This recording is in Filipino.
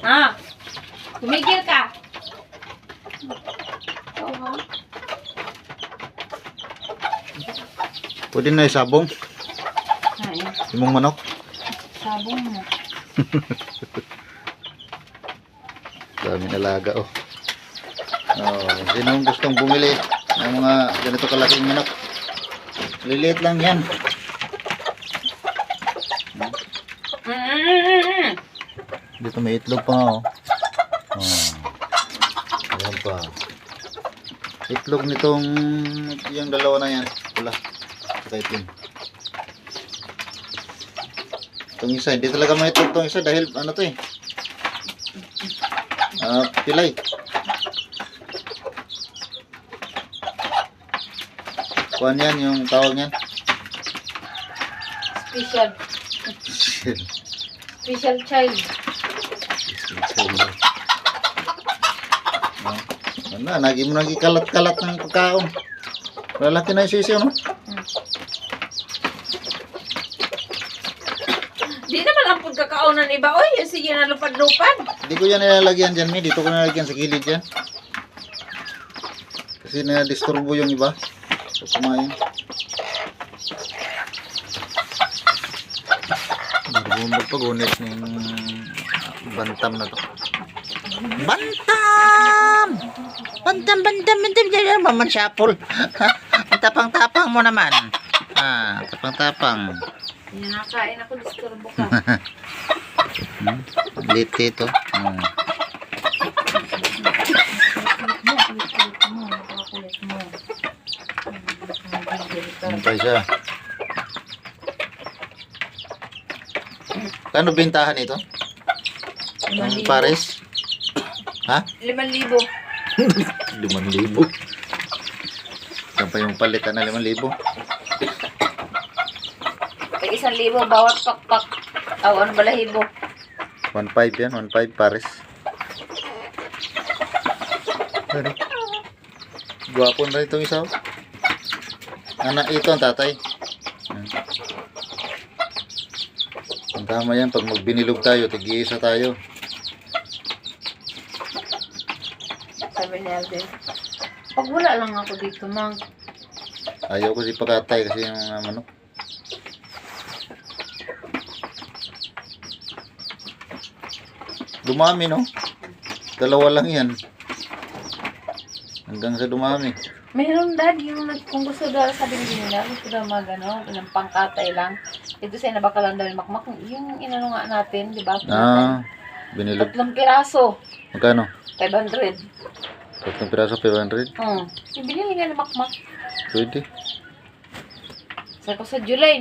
Ah, tumigil ka. Oo. Pwede na isabong. Ay, Imong manok. sabong mo. Daming alaga oh. Oh, sino gustong bumili ng mga ganito kalaking manok? Liliit lang yan. Dito may itlog pa nga oh. Oh. Ayan pa. Itlog nitong yung dalawa na yan. Wala. Saka itlog. Itong isa, hindi talaga may itlog itong isa dahil ano to eh. Pilay. Kuhan yan yung tawag yan. Special. Special child. Ano, nagi mo nagikalat-kalat ng pagkaon. Lalaki na yung sisiyo, no? Di naman ang pagkakaunan iba. Oy, sige na lupad-lupad. Hindi ko yan nilalagyan dyan, Mi. Dito ko nilalagyan sa gilid yan. Kasi na-disturbo yung iba. So, kumain. Magpagunit ng bantam na to. Bantam! Bantam! Mamansyapol. Tapang-tapang mo naman. Tapang-tapang. Yan, nakain ako, disturbo ka. Lit ito. Ano pa siya? Kano bintahan ito? Ang pares? Ha? 5,000. 5,000. Saan pa yung palitan na 5,000? Pag 1,000 bawat pakpak. Awan balahibo. 1,500 yan, 1,500 pares. Ano? Guwapo na itong isa. Anak ito ang tatay. Ang tama yan, pag magbinilog tayo, tig-iisa tayo. Sabi ni Alden. Pag wala lang ako dito, mang. Ayaw ko si pakatay kasi yung manok. Dumami, no? Dalawa lang yan. Hanggang sa dumami. Meron dad, yung kung gusto daw sabi nila, gusto daw magano, ng pangkatay lang. Dito sa inabakalan daw yung makmak, yung inano nga natin, di ba? Binilog. 3 piraso, Magkano? 500. 3 piraso, 500? Yung binili nga ng makmak. Pwede. Sa ko sa July,